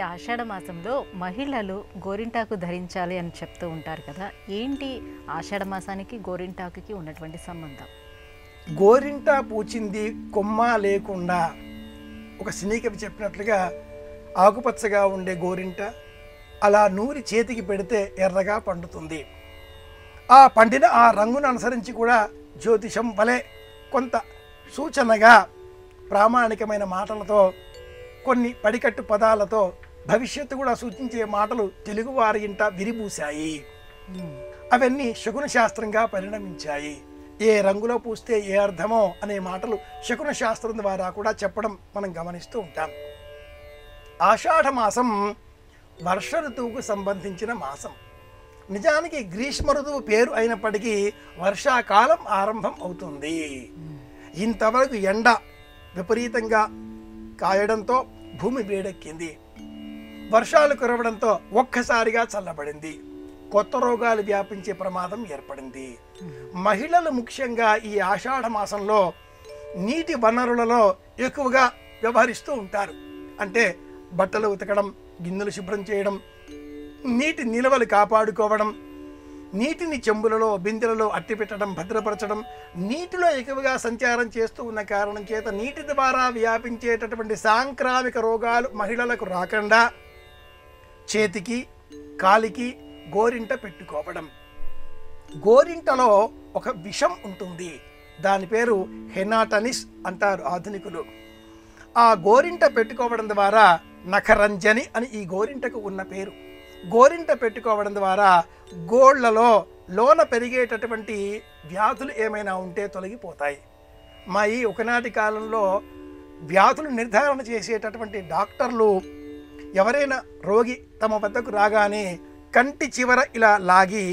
ఈ ఆషాఢ మాసంలో మహిళలు గోరింటాకు ధరించాలి అని చెప్తూ ఉంటారు కదా. ఏంటి ఆషాఢ మాసానికి గోరింటాకుకి ఉన్నటువంటి సంబంధం? గోరింట పూచింది కొమ్మ లేకుండా, ఒక సినీ కవి చెప్పినట్లుగా ఆకుపచ్చగా ఉండే గోరింట అలా నూరి చేతికి పెడితే ఎర్రగా పండుతుంది. ఆ పండిన ఆ రంగును అనుసరించి కూడా జ్యోతిషం వలె కొంత సూచనగా ప్రామాణికమైన మాటలతో, కొన్ని పడికట్టు పదాలతో భవిష్యత్తు కూడా సూచించే మాటలు తెలుగువారి ఇంట విరిబూశాయి. అవన్నీ శకున శాస్త్రంగా పరిణమించాయి. ఏ రంగులో పూస్తే ఏ అర్థమో అనే మాటలు శకున శాస్త్రం ద్వారా కూడా చెప్పడం మనం గమనిస్తూ ఉంటాం. ఆషాఢ మాసం వర్ష ఋతువుకు సంబంధించిన మాసం. నిజానికి గ్రీష్మ ఋతువు పేరు అయినప్పటికీ వర్షాకాలం ఆరంభం అవుతుంది. ఇంతవరకు ఎండ విపరీతంగా కాయడంతో భూమి వేడెక్కింది. వర్షాలు కురవడంతో ఒక్కసారిగా చల్లబడింది. కొత్త రోగాలు వ్యాపించే ప్రమాదం ఏర్పడింది. మహిళలు ముఖ్యంగా ఈ ఆషాఢ మాసంలో నీటి వనరులలో ఎక్కువగా వ్యవహరిస్తూ ఉంటారు. అంటే బట్టలు ఉతకడం, గిన్నెలు శుభ్రం చేయడం, నీటి నిల్వలు కాపాడుకోవడం, నీటిని చెంబులలో బిందెలలో అట్టిపెట్టడం, భద్రపరచడం, నీటిలో ఎక్కువగా సంచారం చేస్తూ ఉన్న కారణం చేత నీటి ద్వారా వ్యాపించేటటువంటి సాంక్రామిక రోగాలు మహిళలకు రాకుండా చేతికి కాలికి గోరింట పెట్టుకోవడం. గోరింటలో ఒక విషం ఉంటుంది, దాని పేరు హెనాటనిస్ అంటారు ఆధునికులు. ఆ గోరింట పెట్టుకోవడం ద్వారా నఖరంజని అని ఈ గోరింటకు ఉన్న పేరు. గోరింట పెట్టుకోవడం ద్వారా గోళ్లలో లోన పెరిగేటటువంటి వ్యాధులు ఏమైనా ఉంటే తొలగిపోతాయి. మా ఈ ఒకనాటి కాలంలో వ్యాధులు నిర్ధారణ చేసేటటువంటి డాక్టర్లు ఎవరైనా రోగి తమ వద్దకు రాగానే కంటి చివర ఇలా లాగి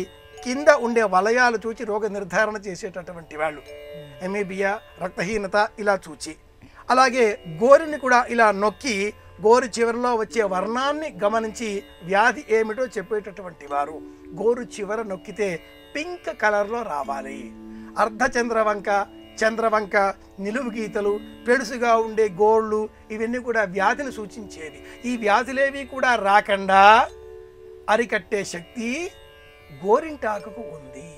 కింద ఉండే వలయాలు చూచి రోగ నిర్ధారణ చేసేటటువంటి వాళ్ళు, ఎమీబియా, రక్తహీనత ఇలా చూచి, అలాగే గోరిని కూడా ఇలా నొక్కి గోరు చివరలో వచ్చే వర్ణాన్ని గమనించి వ్యాధి ఏమిటో చెప్పేటటువంటి వారు. గోరు చివర నొక్కితే పింక్ కలర్లో రావాలి. అర్ధచంద్రవంక, చంద్రవంక, నిలువు గీతలు, పెడుసుగా ఉండే గోళ్ళు, ఇవన్నీ కూడా వ్యాధిని సూచించేవి. ఈ వ్యాధులేవి కూడా రాకుండా అరికట్టే శక్తి గోరింటాకుకు ఉంది.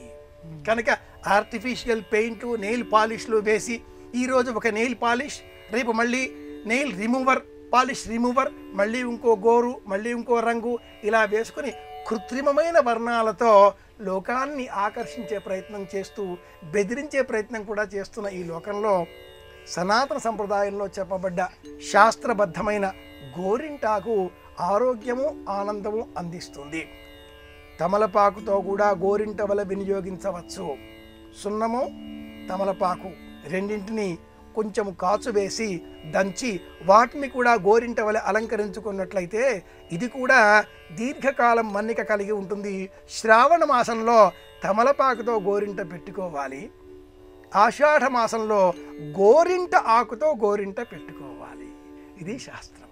కనుక ఆర్టిఫిషియల్ పెయింట్, నెయిల్ పాలిష్లు వేసి ఈరోజు ఒక నెయిల్ పాలిష్, రేపు మళ్ళీ నెయిల్ రిమూవర్, పాలిష్ రిమూవర్, మళ్ళీ ఇంకో గోరు, మళ్ళీ ఇంకో రంగు, ఇలా వేసుకుని కృత్రిమమైన వర్ణాలతో లోకాన్ని ఆకర్షించే ప్రయత్నం చేస్తూ బెదిరించే ప్రయత్నం కూడా చేస్తున్న ఈ లోకంలో సనాతన సంప్రదాయంలో చెప్పబడ్డ శాస్త్రబద్ధమైన గోరింటాకు ఆరోగ్యము, ఆనందము అందిస్తుంది. తమలపాకుతో కూడా గోరింట వల వినియోగించవచ్చు. సున్నము, తమలపాకు రెండింటిని కొంచెం కాచు వేసి దంచి వాటిని కూడా గోరింట వలె అలంకరించుకున్నట్లయితే ఇది కూడా దీర్ఘకాలం మన్నిక కలిగి ఉంటుంది. శ్రావణ మాసంలో తమలపాకుతో గోరింట పెట్టుకోవాలి. ఆషాఢ మాసంలో గోరింట ఆకుతో గోరింట పెట్టుకోవాలి. ఇది శాస్త్రం.